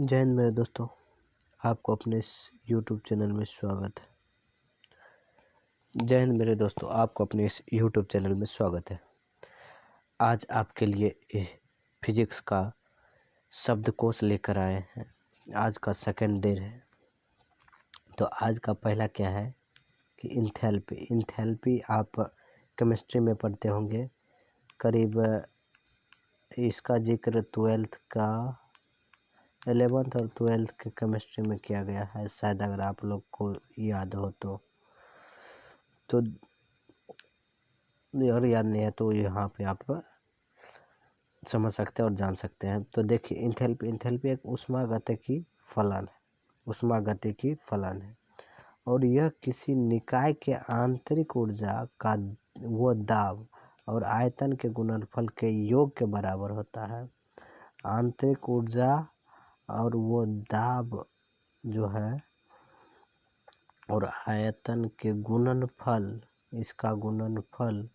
जय हिंद मेरे दोस्तों, आपको अपने इस यूट्यूब चैनल में स्वागत है। जय हिंद मेरे दोस्तों, आपको अपने इस यूट्यूब चैनल में स्वागत है। आज आपके लिए फिजिक्स का शब्दकोश लेकर आए हैं। आज का सेकंड डे है। तो आज का पहला क्या है कि इंथैल्पी आप केमिस्ट्री में पढ़ते होंगे। करीब इसका जिक्र 11th और 12th के केमिस्ट्री में किया गया है, शायद, अगर आप लोग को याद हो तो अगर याद नहीं है तो यहाँ पे आप समझ सकते हैं और जान सकते हैं। तो देखिए, इंथैल्पी एक ऊष्मागतिकी फलन है और यह किसी निकाय के आंतरिक ऊर्जा का वो दाब और आयतन के गुणनफल के योग के बराबर होता है। आंतरिक ऊर्जा और वो दाब जो है और आयतन के गुणनफल, इसका गुणनफल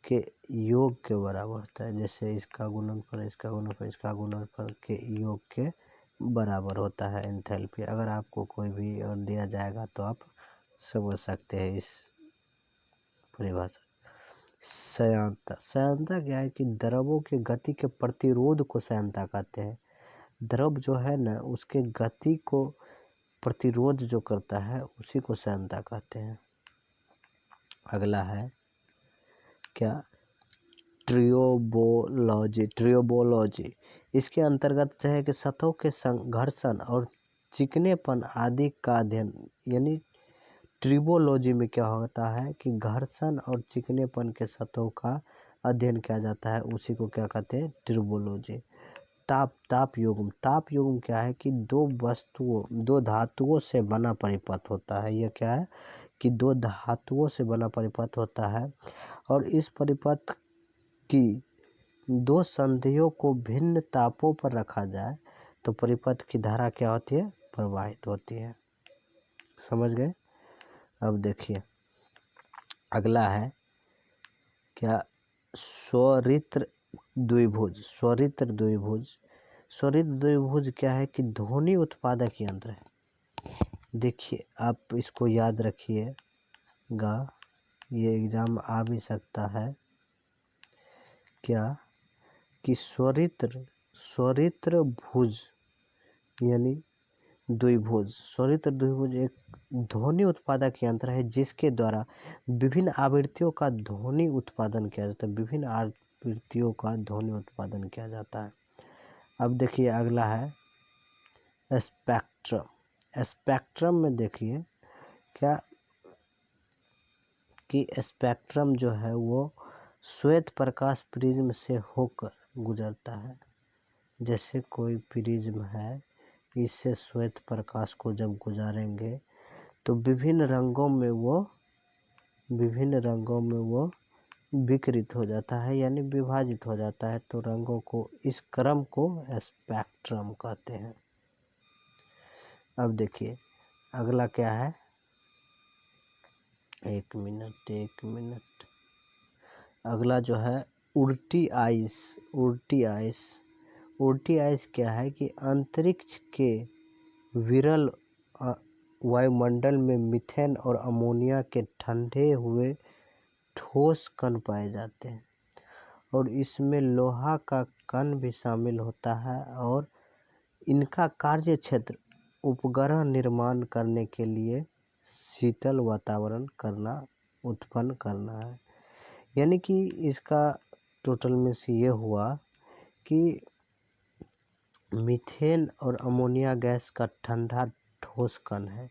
के योग के बराबर होता है। जैसे इसका गुणनफल के योग के बराबर होता है एंथैल्पी। अगर आपको कोई भी और दिया जाएगा तो आप समझ सकते हैं इस परिभाषा। श्यानता क्या है कि द्रवों के गति के प्रतिरोध को श्यानता कहते हैं। द्रव जो है ना, उसके गति को प्रतिरोध जो करता है उसी को श्यानता कहते हैं। अगला है क्या, ट्रियोबोलॉजी। इसके अंतर्गत है कि सतहों के घर्षण और चिकनेपन आदि का अध्ययन। यानी ट्रिबोलॉजी में क्या होता है कि घर्षण और चिकनेपन के सतहों का अध्ययन किया जाता है, उसी को क्या कहते हैं, ट्रिबोलॉजी। ताप युग्म क्या है कि दो धातुओं से बना परिपथ होता है। यह क्या है कि दो धातुओं से बना परिपथ होता है और इस परिपथ की दो संधियों को भिन्न तापों पर रखा जाए तो परिपथ की धारा क्या होती है, प्रवाहित होती है। समझ गए। अब देखिए, अगला है क्या, स्वरित्र द्विभुज क्या है कि ध्वनि उत्पादक यंत्र है। देखिए, आप इसको याद रखिएगा, ये एग्जाम आ भी सकता है। क्या कि स्वरित्र भुज यानी स्वरित्र द्विभुज एक ध्वनि उत्पादक यंत्र है जिसके द्वारा विभिन्न आवृत्तियों का ध्वनि उत्पादन किया जाता है। अब देखिए, अगला है स्पेक्ट्रम में देखिए क्या कि स्पेक्ट्रम जो है वो श्वेत प्रकाश प्रिज्म से होकर गुजरता है। जैसे कोई प्रिज्म है, इससे श्वेत प्रकाश को जब गुजारेंगे तो विभिन्न रंगों में वो विकृत हो जाता है, यानी विभाजित हो जाता है। तो रंगों को, इस क्रम को स्पेक्ट्रम कहते हैं। अब देखिए, अगला क्या है, एक मिनट। अगला जो है उल्टी आइस क्या है कि अंतरिक्ष के विरल वायुमंडल में मीथेन और अमोनिया के ठंडे हुए ठोस कण पाए जाते हैं और इसमें लोहा का कण भी शामिल होता है और इनका कार्य क्षेत्र उपग्रह निर्माण करने के लिए शीतल वातावरण उत्पन्न करना है। यानी कि इसका टोटल में से ये हुआ कि मीथेन और अमोनिया गैस का ठंडा ठोस कण है।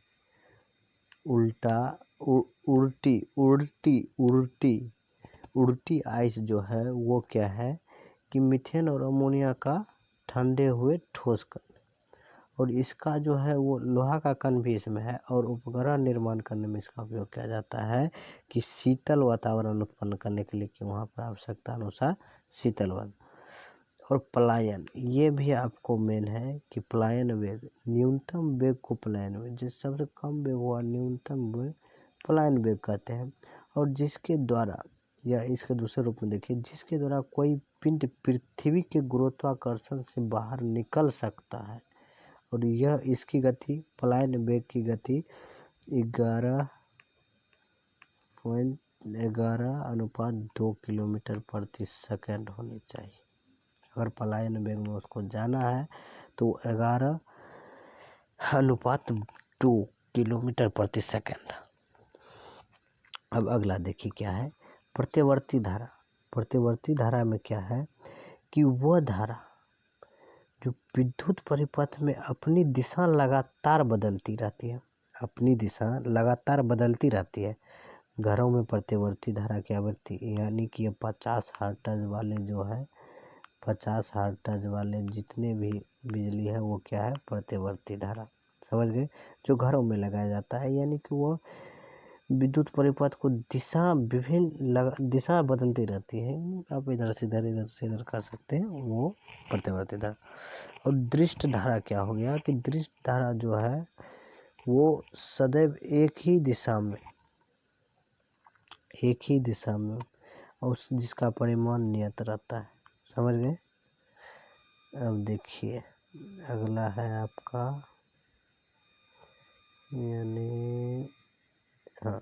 उल्टी आइस जो है वो क्या है कि मीथेन और अमोनिया का ठंडे हुए ठोस कण, और इसका जो है वो लोहा का कण भी इसमें है और उपग्रह निर्माण करने में इसका उपयोग किया जाता है कि शीतल वातावरण उत्पन्न करने के लिए, कि वहाँ पर आवश्यकता अनुसार शीतल वातावरण। और पलायन, ये भी आपको मेन है कि पलायन वेग, न्यूनतम वेग को पलायन वेग, जिस सबसे कम वेग हुआ न्यूनतम वेग, पलायन वेग कहते हैं। और जिसके द्वारा, या इसके दूसरे रूप में देखिए, जिसके द्वारा कोई पिंड पृथ्वी के गुरुत्वाकर्षण से बाहर निकल सकता है और यह इसकी गति पलायन वेग की गति 11.11/2 किलोमीटर प्रति सेकंड होनी चाहिए। अगर पलायन वेग में उसको जाना है तो 11/2 किलोमीटर प्रति सेकंड। अब अगला देखिए क्या है प्रत्यवर्ती धारा। प्रत्यवर्ती धारा में क्या है कि वह धारा जो विद्युत परिपथ में अपनी दिशा लगातार बदलती रहती है, अपनी दिशा लगातार बदलती रहती है। घरों में प्रत्यवर्ती धारा की आवृत्ति यानी कि ये 50 हर्ट्ज वाले जो है 50 हर्ट्ज वाले जितने भी बिजली है वो क्या है प्रत्यवर्ती धारा, समझ गए, जो घरों में लगाया जाता है। यानी कि वो विद्युत परिपथ को दिशा बदलती रहती है। आप इधर से इधर कर सकते हैं, वो प्रत्यवर्ती धारा। और दृष्ट धारा क्या हो गया कि दृष्ट धारा जो है वो सदैव एक ही दिशा में और जिसका परिमाण नियत रहता है, समझ गए। अब देखिए अगला है आपका यानी हाँ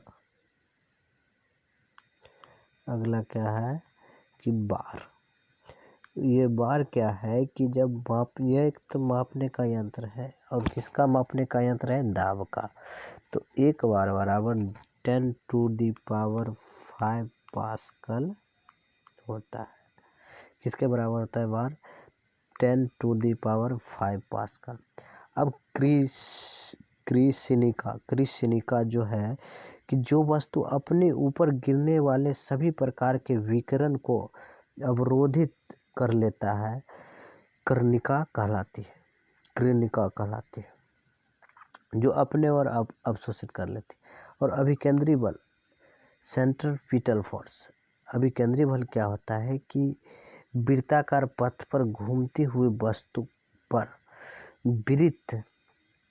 अगला क्या है कि बार। ये बार क्या है कि जब ये एक तो मापने का यंत्र है और किसका मापने का यंत्र है दाब का। तो एक बार बराबर 10⁵ पास्कल होता है। किसके बराबर होता है बार 10⁵ पास्कल। अब क्रिस्निका जो है कि जो वस्तु अपने ऊपर गिरने वाले सभी प्रकार के विकिरण को अवरोधित कर लेता है क्रिस्निका कहलाती है, जो अपने और अवशोषित कर लेती है। और अभिकेंद्री बल सेंट्रीपिटल फोर्स। अभिकेंद्री बल क्या होता है कि वृत्ताकार पथ पर घूमती हुई वस्तु पर वृत्त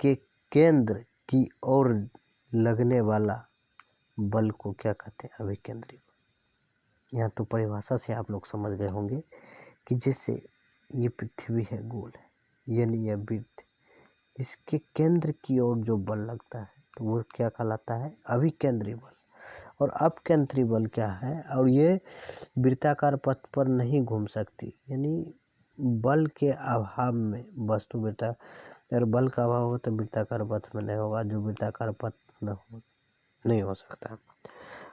के केंद्र की ओर लगने वाला बल को क्या कहते हैं अभिकेंद्री बल। यहाँ तो परिभाषा से आप लोग समझ गए होंगे कि जैसे ये पृथ्वी है गोल है यानी यह वृत्त, इसके केंद्र की ओर जो बल लगता है तो वो क्या कहलाता है अभिकेंद्री बल। और अपकेंद्री बल क्या है और ये वृत्ताकार पथ पर नहीं घूम सकती, यानी बल के अभाव में वस्तु अगर बल का अभाव होगा तो वृत्ताकार पथ में नहीं होगा, जो वृत्ताकार पथ में हो नहीं हो सकता।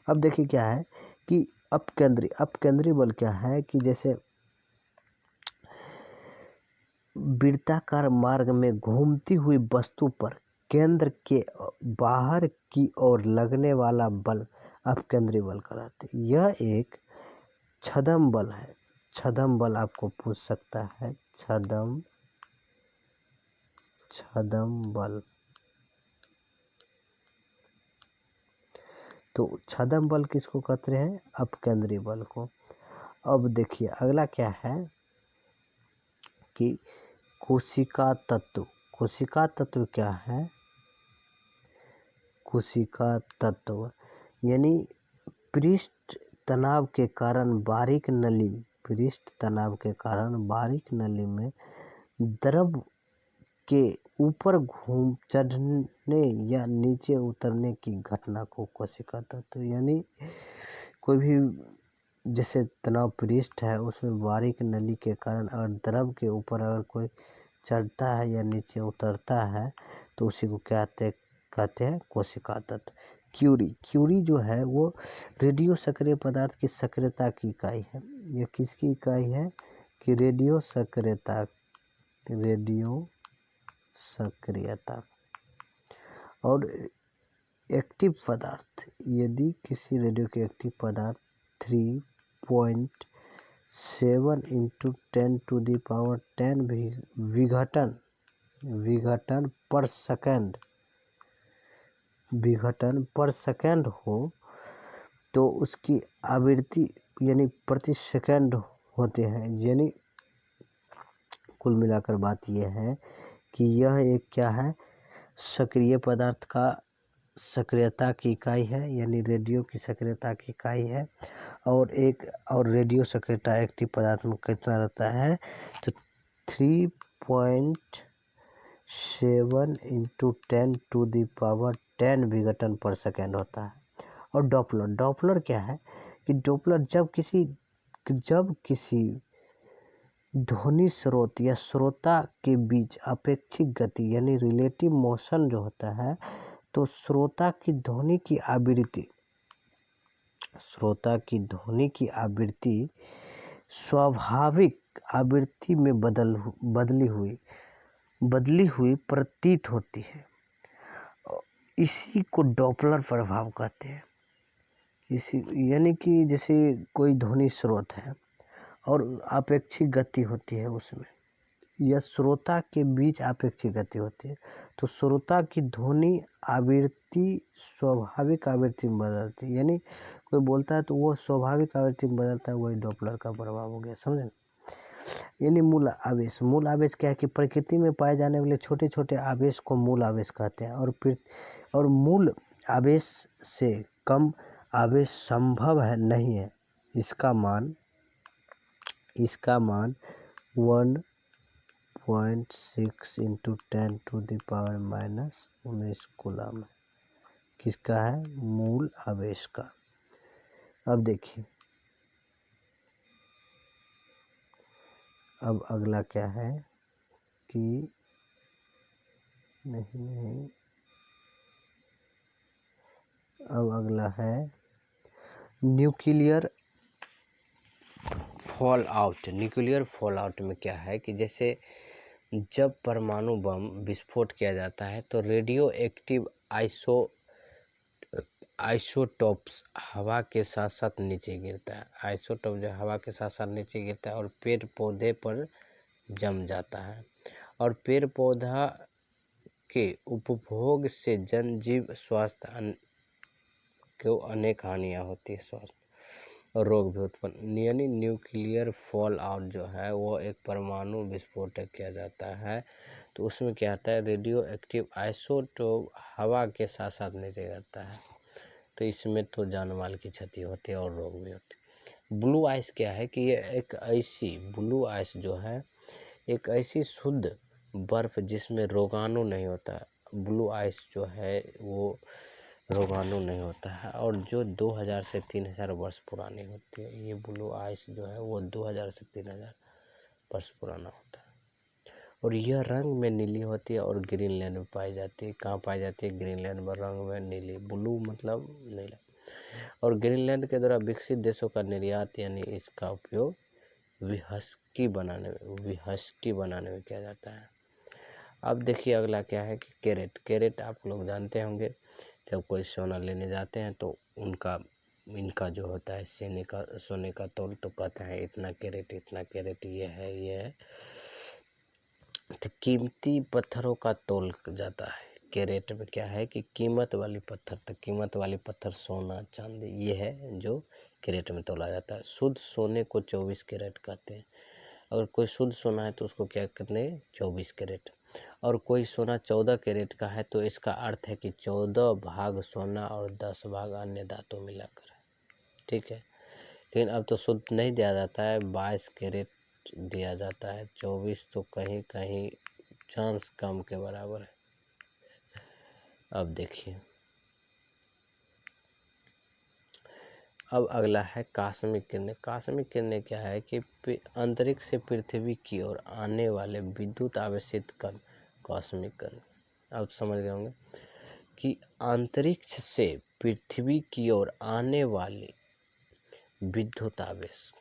अब देखिए क्या है कि अपकेंद्री बल क्या है कि जैसे वृत्ताकार मार्ग में घूमती हुई वस्तु पर केंद्र के बाहर की ओर लगने वाला बल अपकेंद्री बल कहलाते हैं। यह एक छद्म बल है। छद्म बल आपको पूछ सकता है, छद्म बल। तो छद्म बल किसको कहते हैं अपकेंद्री बल को। अब देखिए अगला क्या है कि कोशिका तत्व क्या है। कोशिका तत्व यानी पृष्ठ तनाव के कारण बारीक नली में द्रव के ऊपर चढ़ने या नीचे उतरने की घटना को कोशिका तत्व। यानी कोई भी जैसे तनाव पृष्ठ है उसमें बारीक नली के कारण अगर द्रव के ऊपर अगर कोई चढ़ता है या नीचे उतरता है तो उसी को कहते हैं कोशिका तत्व। क्यूरी जो है वो रेडियो सक्रिय पदार्थ की सक्रियता की इकाई है। यह किसकी इकाई है कि रेडियो सक्रियता। और एक्टिव पदार्थ, यदि किसी रेडियो के एक्टिव पदार्थ 3.7 × 10⁻10 विघटन पर सेकंड हो तो उसकी आवृत्ति यानी प्रति सेकंड होते हैं। यानी कुल मिलाकर बात यह है कि यह एक क्या है सक्रिय पदार्थ का सक्रियता की इकाई है, यानी रेडियो की सक्रियता की इकाई है। और रेडियो सक्रियता एक्टिव पदार्थ में कितना रहता है तो 3.7 7 × 10⁻10 विघटन पर सेकेंड होता है। और डॉपलर क्या है कि डॉपलर जब किसी ध्वनि स्रोत या श्रोता के बीच अपेक्षिक गति यानी रिलेटिव मोशन जो होता है, तो श्रोता की ध्वनि की आवृत्ति स्वाभाविक आवृत्ति में बदली हुई प्रतीत होती है। इसी को डॉपलर प्रभाव कहते हैं। यानी कि जैसे कोई ध्वनि स्रोत है और अपेक्षिक गति होती है उसमें, या श्रोता के बीच अपेक्षिक गति होती है, तो श्रोता की ध्वनि आवृत्ति स्वाभाविक आवृत्ति में बदलती है। यानी कोई बोलता है तो वो स्वाभाविक आवृत्ति में बदलता है, वही डॉपलर का प्रभाव हो गया, समझे। यानी मूल आवेश क्या है कि प्रकृति में पाए जाने वाले छोटे छोटे आवेश को मूल आवेश कहते हैं। और मूल आवेश से कम आवेश संभव नहीं है। इसका मान 1.6 × 10⁻⁻19 कूलम है। किसका है? मूल आवेश का। अब देखिए, अब अगला क्या है कि अब अगला है न्यूक्लियर फॉल आउट में क्या है कि जैसे जब परमाणु बम विस्फोट किया जाता है तो रेडियो एक्टिव आइसोटोप्स हवा के साथ साथ नीचे गिरता है। आइसोटोप जो हवा के साथ साथ नीचे गिरता है और पेड़ पौधे पर जम जाता है। और पेड़ पौधा के उपभोग से जनजीव स्वास्थ्य को अनेक हानियाँ होती है, स्वास्थ्य और रोग भी उत्पन्न। यानी न्यूक्लियर फॉल आउट जो है वो एक परमाणु विस्फोट किया जाता है तो उसमें क्या आता है, रेडियो एक्टिव आइसोटोप हवा के साथ साथ नीचे गिरता है, तो इसमें तो जान माल की क्षति होती है और रोग भी होते हैं। ब्लू आइस क्या है कि ये ब्लू आइस जो है एक ऐसी शुद्ध बर्फ जिसमें रोगाणु नहीं होता। ब्लू आइस जो है वो रोगाणु नहीं होता है और जो 2000 से 3000 वर्ष पुरानी होती है। ये ब्लू आइस जो है वो 2000 से 3000 वर्ष पुराना होता है और यह रंग में नीली होती है और ग्रीनलैंड में पाई जाती है। कहाँ पाई जाती है? ग्रीनलैंड में रंग में नीली। ब्लू मतलब नीला। और ग्रीनलैंड के द्वारा विकसित देशों का निर्यात यानी इसका उपयोग व्हिस्की बनाने में किया जाता है। अब देखिए अगला क्या है कि कैरेट आप लोग जानते होंगे। जब कोई सोना लेने जाते हैं तो इनका जो होता है सोने का तोल, तो कहते हैं इतना कैरेट ये है। तो कीमती पत्थरों का तोल जाता है। कैरेट में क्या है कि कीमत वाली पत्थर सोना चांदी ये है जो कैरेट में तोला जाता है। शुद्ध सोने को 24 कैरेट कहते हैं। अगर कोई शुद्ध सोना है तो उसको क्या कहते हैं? 24 कैरेट। और कोई सोना 14 कैरेट का है तो इसका अर्थ है कि 14 भाग सोना और 10 भाग अन्य धातु मिलाकर है, ठीक है। लेकिन अब तो शुद्ध नहीं दिया जाता है, 22 कैरेट दिया जाता है। 24 तो कहीं कहीं चांस कम के बराबर है। अब देखिए, अब अगला है कॉस्मिक किरणें क्या है कि अंतरिक्ष से पृथ्वी की ओर आने वाले विद्युत आवेशित कण कॉस्मिक किरण। अब समझ गए होंगे कि अंतरिक्ष से पृथ्वी की ओर आने वाली विद्युत आवेश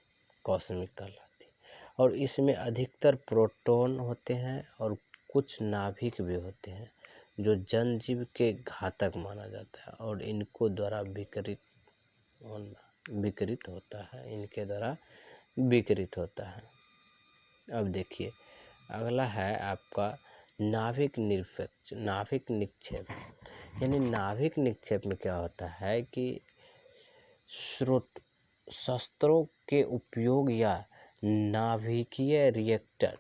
कॉस्मिक कहलाती है। और इसमें अधिकतर प्रोटॉन होते हैं और कुछ नाभिक भी होते हैं जो जनजीव के घातक माना जाता है और इनके द्वारा विकिरित होता है। अब देखिए अगला है आपका नाभिक निक्षेप। यानी नाभिक निक्षेप में क्या होता है कि शस्त्रों के उपयोग या नाभिकीय रिएक्टर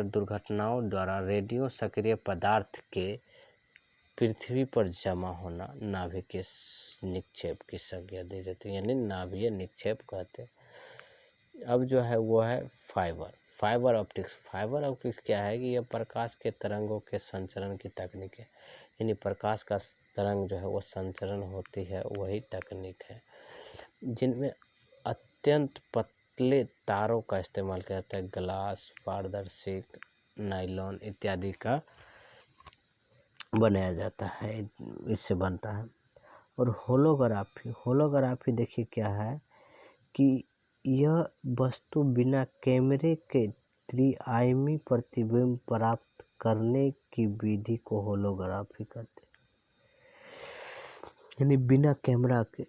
दुर्घटनाओं द्वारा रेडियो सक्रिय पदार्थ के पृथ्वी पर जमा होना नाभिकीय निक्षेप की संज्ञा दी जाती है, यानी नाभिकीय निक्षेप कहते हैं। अब जो है वो है फाइबर फाइबर ऑप्टिक्स क्या है कि यह प्रकाश के तरंगों के संचरण की तकनीक है, यानी प्रकाश का तरंग जो है वो संचरण होती है, वही तकनीक है, जिनमें अत्यंत पतले तारों का इस्तेमाल किया जाता है। ग्लास, पारदर्शी, नायलॉन इत्यादि का बनाया जाता है, इससे बनता है। और होलोग्राफी देखिए क्या है कि यह वस्तु बिना कैमरे के त्रिआयामी प्रतिबिंब प्राप्त करने की विधि को होलोग्राफी कहते हैं, यानी बिना कैमरा के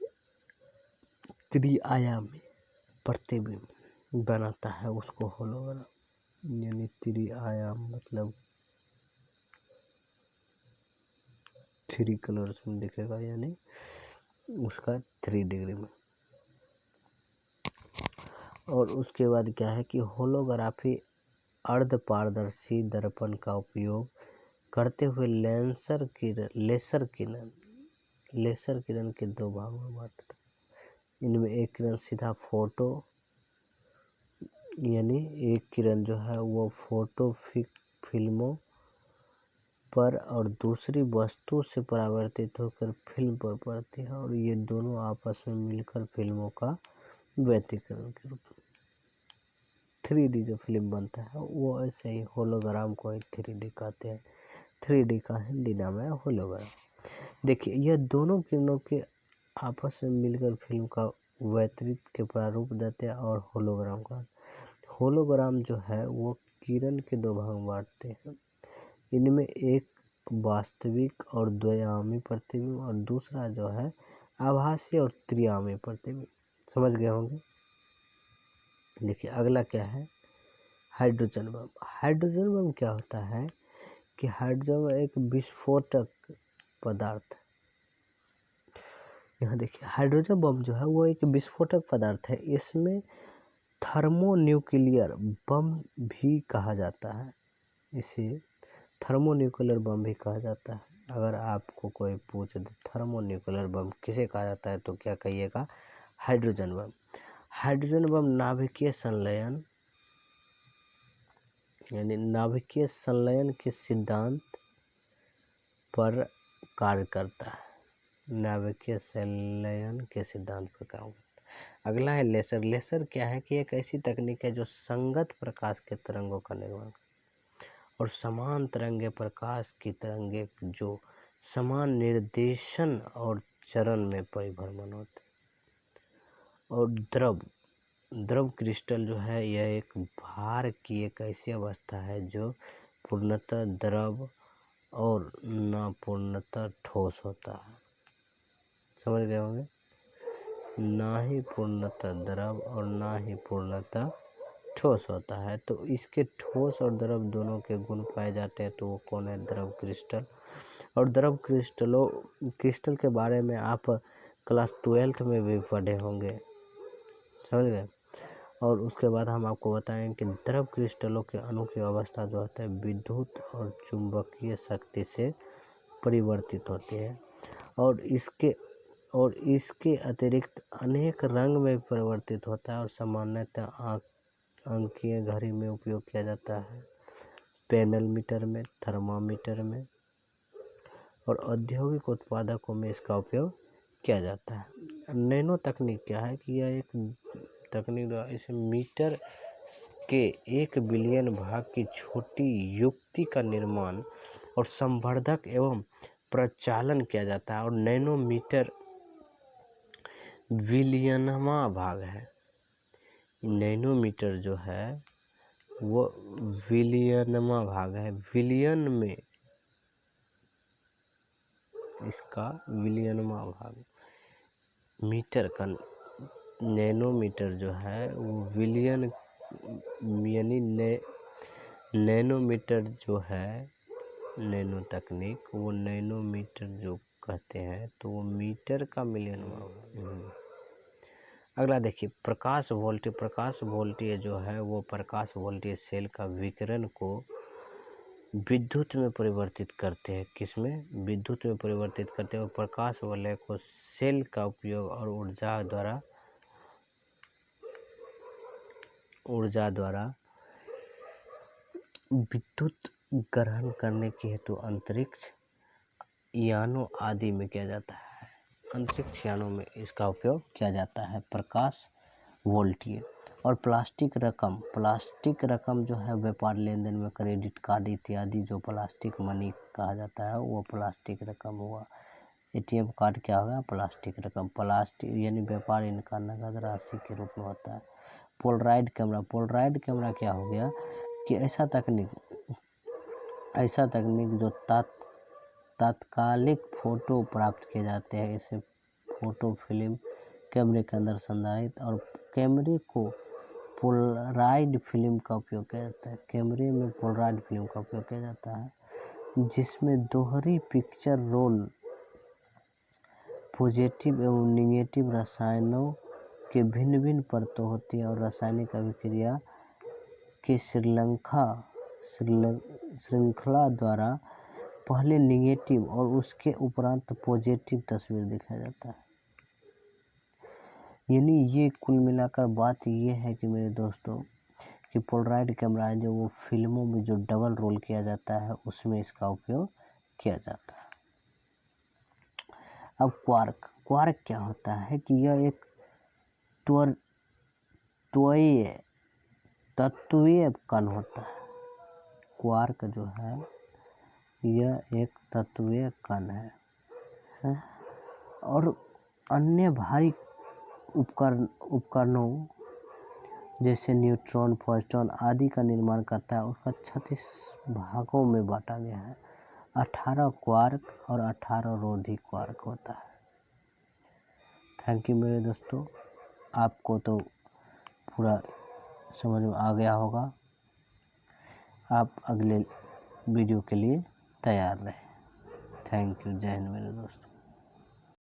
त्रिआयामी प्रतिबिंब बनाता है उसको होलोग्राफी, यानी त्रिआयाम मतलब 3 कलर्स में दिखेगा, यानी उसका 3 डिग्री में। और उसके बाद क्या है कि होलोग्राफी अर्ध पारदर्शी दर्पण का उपयोग करते हुए लेसर किरण के 2 भागों में बांटता है। इनमें एक किरण सीधा फोटो, यानी एक किरण जो है वो फोटो फिल्मों पर और दूसरी वस्तु से परावर्तित होकर फिल्म पर पड़ती है, और ये दोनों आपस में मिलकर फिल्मों का व्यतिकरण के रूप में 3D जो फिल्म बनता है वो ऐसे ही होलोग्राम को एक 3D कहते हैं। 3D का हिंदी नाम है होलोग्राम। देखिए यह दोनों किरणों के आपस में मिलकर फिल्म का व्यतिरिक्त के प्रारूप देते हैं और होलोग्राम जो है वो किरण के 2 भाग बांटते हैं। इनमें एक वास्तविक और द्विआयामी प्रतिबिंब और दूसरा जो है आभासी और त्रिआयामी प्रतिबिंब। समझ गए होंगे। देखिए अगला क्या है, हाइड्रोजन बम क्या होता है कि हाइड्रोजन बम एक विस्फोटक पदार्थ है। यहाँ देखिए हाइड्रोजन बम जो है वो एक विस्फोटक पदार्थ है। इसमें थर्मोन्यूक्लियर बम भी कहा जाता है, इसे थर्मोन्यूक्लियर बम भी कहा जाता है। अगर आपको कोई पूछे तो थर्मोन्यूक्लियर बम किसे कहा जाता है तो क्या कहिएगा, हाइड्रोजन बम। हाइड्रोजन बम नाभिकीय संलयन यानी नाभिकीय संलयन के सिद्धांत पर कार्य करता है। नाभिकीय संलयन के सिद्धांत पर काम करता है। अगला है लेसर। लेसर क्या है कि एक ऐसी तकनीक है जो संगत प्रकाश के तरंगों का निर्माण और समान तरंगे प्रकाश की तरंगे जो समान निर्देशन और चरण में परिभ्रमण होते। और द्रव क्रिस्टल जो है यह एक भार की एक ऐसी अवस्था है जो पूर्णतः द्रव और न पूर्णतः ठोस होता है। समझ गए होंगे, ना ही पूर्णतः द्रव और ना ही पूर्णतः ठोस होता है। तो इसके ठोस और द्रव दोनों के गुण पाए जाते हैं, तो वो कौन है, द्रव क्रिस्टल। और द्रव क्रिस्टल के बारे में आप क्लास 12th में भी पढ़े होंगे, समझ गए। और उसके बाद हम आपको बताएं कि द्रव क्रिस्टलों के अणु की अवस्था जो होता है विद्युत और चुंबकीय शक्ति से परिवर्तित होती है, और इसके अतिरिक्त अनेक रंग में परिवर्तित होता है, और सामान्यतः अंकीय घड़ी में उपयोग किया जाता है, पैनल मीटर में, थर्मामीटर में और औद्योगिक उत्पादकों में इसका उपयोग किया जाता है। नैनो तकनीक क्या है कि यह एक तकनीक द्वारा इसे मीटर के 1 बिलियन भाग की छोटी युक्ति का निर्माण और संवर्धक एवं प्रचालन किया जाता है। और नैनोमीटर विलियनवा भाग है। नैनोमीटर जो है वो विलियनवा भाग है। विलियन में इसका विलियनवा भाग, मीटर का नैनोमीटर जो है वो विलियन, यानी नैनोमीटर जो है, नैनो तकनीक वो नैनोमीटर जो कहते हैं तो वो मीटर का मिलियनवा भाग। अगला देखिए प्रकाश वोल्टेज जो है वो प्रकाश वोल्टेज सेल का विकिरण को विद्युत में परिवर्तित करते हैं। किसमें, विद्युत में परिवर्तित करते हैं। और प्रकाश वलय को सेल का उपयोग और ऊर्जा द्वारा विद्युत ग्रहण करने के हेतु अंतरिक्ष यानों आदि में किया जाता है। अंतरिक्ष यानों में इसका उपयोग किया जाता है। प्रकाश वोल्टीय और प्लास्टिक रकम जो है व्यापार लेन देन में क्रेडिट कार्ड इत्यादि जो प्लास्टिक मनी कहा जाता है वो प्लास्टिक रकम हुआ। एटीएम कार्ड क्या होगा? प्लास्टिक रकम। प्लास्टिक यानी व्यापार इनका नगद राशि के रूप में होता है। पोलराइड कैमरा क्या हो गया कि ऐसा तकनीक जो तात्कालिक फोटो प्राप्त किए जाते हैं, इसे फोटो फिल्म कैमरे के अंदर संधारित और कैमरे को पोलराइड फिल्म का उपयोग किया जाता है। कैमरे में पोलराइड फिल्म का उपयोग किया जाता है जिसमें दोहरी पिक्चर रोल पॉजिटिव एवं निगेटिव रसायनों के भिन्न भिन्न परतों होती है और रासायनिक अभिक्रिया के श्रृंखला द्वारा पहले निगेटिव और उसके उपरांत पॉजिटिव तस्वीर दिखाया जाता है। यानी ये कुल मिलाकर बात ये है कि मेरे दोस्तों कि पोलराइड कैमरा है जो वो फिल्मों में जो डबल रोल किया जाता है उसमें इसका उपयोग किया जाता है। अब क्वार्क क्या होता है कि यह एक तत्वीय कण होता है। क्वार्क जो है यह एक तत्वीय कण है और अन्य भारी उपकरणों जैसे न्यूट्रॉन, फोटॉन आदि का निर्माण करता है। उसका 36 भागों में बांटा गया है। 18 क्वार्क और 18 रोधी क्वार्क होता है। थैंक यू मेरे दोस्तों, आपको तो पूरा समझ में आ गया होगा। आप अगले वीडियो के लिए तैयार रहें। Thank you. जय हिंद मेरे दोस्तों।